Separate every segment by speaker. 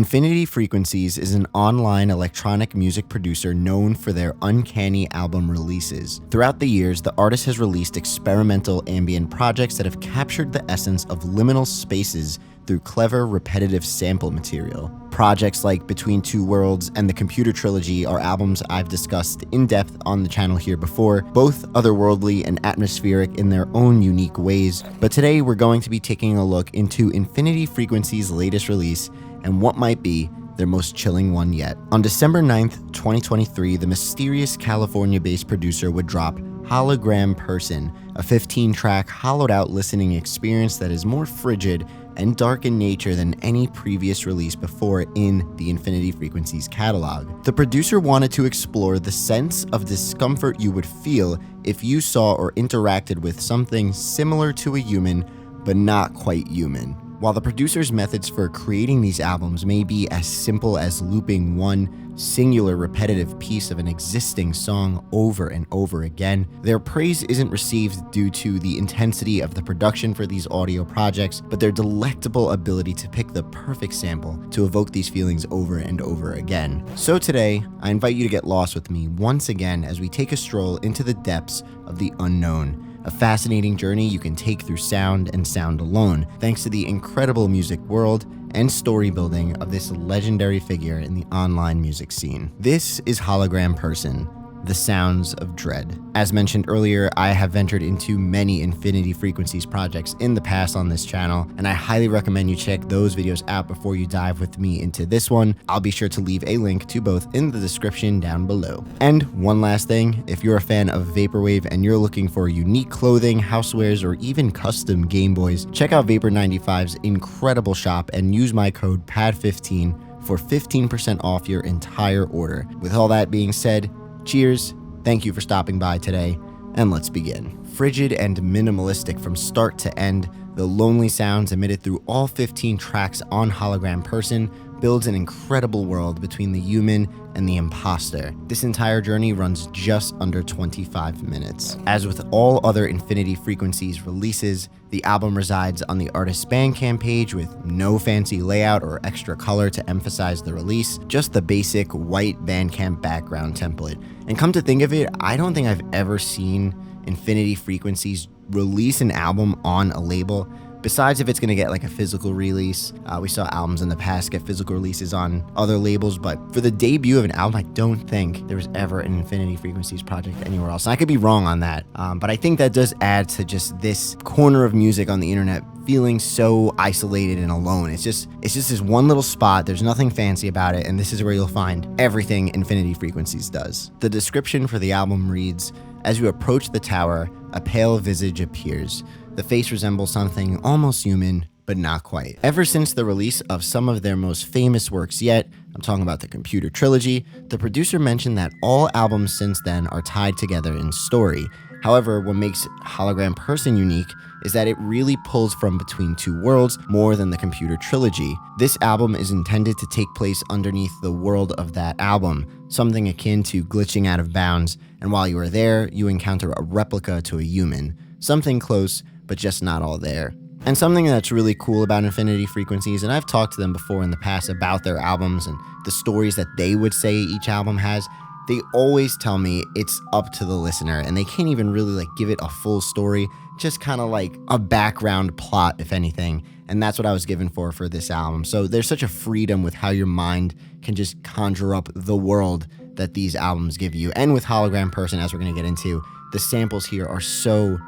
Speaker 1: Infinity Frequencies is an online electronic music producer known for their uncanny album releases. Throughout the years, the artist has released experimental ambient projects that have captured the essence of liminal spaces through clever, repetitive sample material. Projects like Between Two Worlds and the Computer Trilogy are albums I've discussed in depth on the channel here before, both otherworldly and atmospheric in their own unique ways. But today we're going to be taking a look into Infinity Frequencies' latest release and what might be their most chilling one yet. On December 9th, 2023, the mysterious California-based producer would drop Hologram Person, a 15-track hollowed-out listening experience that is more frigid and dark in nature than any previous release before in the Infinity Frequencies catalog. The producer wanted to explore the sense of discomfort you would feel if you saw or interacted with something similar to a human, but not quite human. While the producer's methods for creating these albums may be as simple as looping one singular repetitive piece of an existing song over and over again, their praise isn't received due to the intensity of the production for these audio projects, but their delectable ability to pick the perfect sample to evoke these feelings over and over again. So today, I invite you to get lost with me once again as we take a stroll into the depths of the unknown. A fascinating journey you can take through sound and sound alone, thanks to the incredible music world and story building of this legendary figure in the online music scene. This is Hologram Person, the sounds of dread. As mentioned earlier, I have ventured into many Infinity Frequencies projects in the past on this channel, and I highly recommend you check those videos out before you dive with me into this one. I'll be sure to leave a link to both in the description down below. And one last thing, if you're a fan of Vaporwave and you're looking for unique clothing, housewares, or even custom Game Boys, check out Vapor95's incredible shop and use my code PAD15 for 15% off your entire order. With all that being said, cheers, thank you for stopping by today, and let's begin. Frigid and minimalistic from start to end, the lonely sounds emitted through all 15 tracks on Hologram Person builds an incredible world between the human and the imposter. This entire journey runs just under 25 minutes. As with all other Infinity Frequencies releases, the album resides on the artist's Bandcamp page with no fancy layout or extra color to emphasize the release, just the basic white Bandcamp background template. And come to think of it, I don't think I've ever seen Infinity Frequencies release an album on a label, besides if it's going to get like a physical release. We saw albums in the past get physical releases on other labels, but for the debut of an album, I don't think there was ever an Infinity Frequencies project anywhere else. And I could be wrong on that, but I think that does add to just this corner of music on the internet feeling so isolated and alone. It's just this one little spot. There's nothing fancy about it, and this is where you'll find everything Infinity Frequencies does. The description for the album reads, "As you approach the tower, a pale visage appears. The face resembles something almost human, but not quite." Ever since the release of some of their most famous works yet, I'm talking about the Computer Trilogy, the producer mentioned that all albums since then are tied together in story. However, what makes Hologram Person unique is that it really pulls from Between Two Worlds more than the Computer Trilogy. This album is intended to take place underneath the world of that album, something akin to glitching out of bounds, and while you are there, you encounter a replica to a human. Something close, but just not all there. And something that's really cool about Infinity Frequencies, and I've talked to them before in the past about their albums and the stories that they would say each album has, they always tell me it's up to the listener, and they can't even really give it a full story, just kind of like a background plot, if anything. And that's what I was given for this album. So there's such a freedom with how your mind can just conjure up the world that these albums give you. And with Hologram Person, as we're going to get into, the samples here are so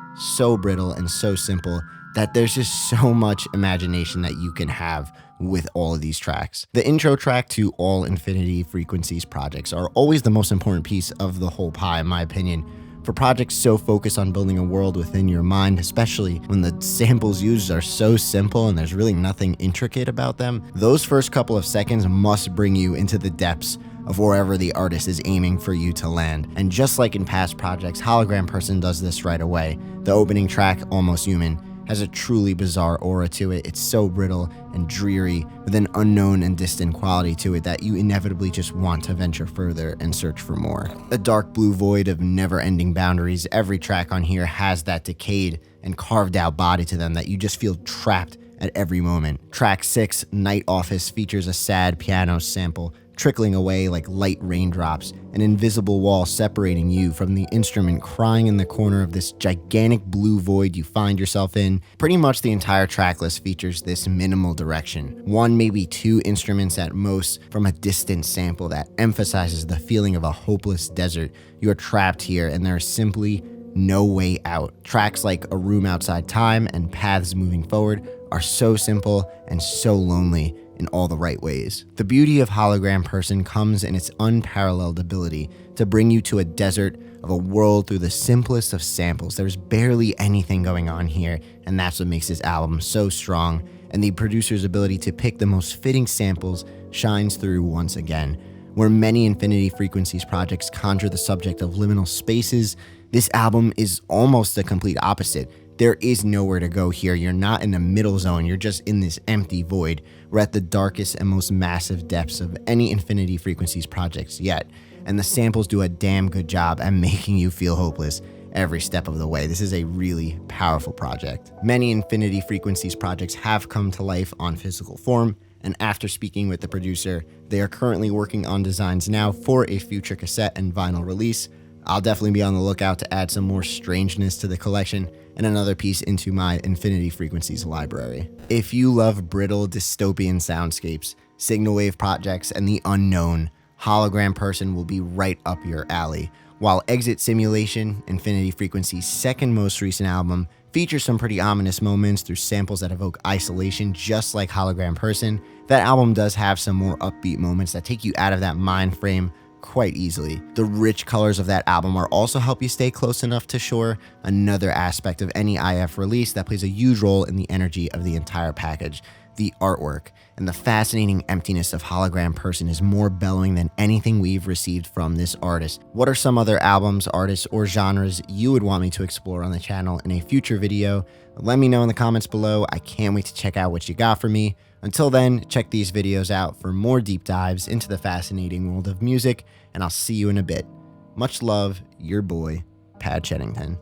Speaker 1: brittle and so simple that there's just so much imagination that you can have with all of these tracks. The intro track to all Infinity Frequencies projects are always the most important piece of the whole pie, in my opinion. For projects so focused on building a world within your mind, especially when the samples used are so simple and there's really nothing intricate about them, those first couple of seconds must bring you into the depths of wherever the artist is aiming for you to land. And just like in past projects, Hologram Person does this right away. The opening track, Almost Human, has a truly bizarre aura to it. It's so brittle and dreary with an unknown and distant quality to it that you inevitably just want to venture further and search for more. A dark blue void of never-ending boundaries. Every track on here has that decayed and carved out body to them that you just feel trapped at every moment. Track 6, Night Office, features a sad piano sample trickling away like light raindrops, an invisible wall separating you from the instrument crying in the corner of this gigantic blue void you find yourself in. Pretty much the entire track list features this minimal direction. One, maybe two instruments at most from a distant sample that emphasizes the feeling of a hopeless desert. You are trapped here and there is simply no way out. Tracks like A Room Outside Time and Paths Moving Forward are so simple and so lonely in all the right ways. The beauty of Hologram Person comes in its unparalleled ability to bring you to a desert of a world through the simplest of samples. There's barely anything going on here, and that's what makes this album so strong, and the producer's ability to pick the most fitting samples shines through once again. Where many Infinity Frequencies projects conjure the subject of liminal spaces, this album is almost the complete opposite. There is nowhere to go here. You're not in the middle zone. You're just in this empty void. We're at the darkest and most massive depths of any Infinity Frequencies projects yet. And the samples do a damn good job at making you feel hopeless every step of the way. This is a really powerful project. Many Infinity Frequencies projects have come to life on physical form, and after speaking with the producer, they are currently working on designs now for a future cassette and vinyl release. I'll definitely be on the lookout to add some more strangeness to the collection and another piece into my Infinity Frequencies library. If you love brittle dystopian soundscapes, signal wave projects, and the unknown, Hologram Person will be right up your alley. While Exit Simulation, Infinity Frequencies' second most recent album, features some pretty ominous moments through samples that evoke isolation just like Hologram Person, that album does have some more upbeat moments that take you out of that mind frame quite easily. The rich colors of that album are also help you stay close enough to shore, another aspect of any IF release that plays a huge role in the energy of the entire package. The artwork and the fascinating emptiness of Hologram Person is more bellowing than anything we've received from this artist. What are some other albums, artists, or genres you would want me to explore on the channel in a future video? Let me know in the comments below. I can't wait to check out what you got for me. Until then, check these videos out for more deep dives into the fascinating world of music, and I'll see you in a bit. Much love, your boy, Chennington.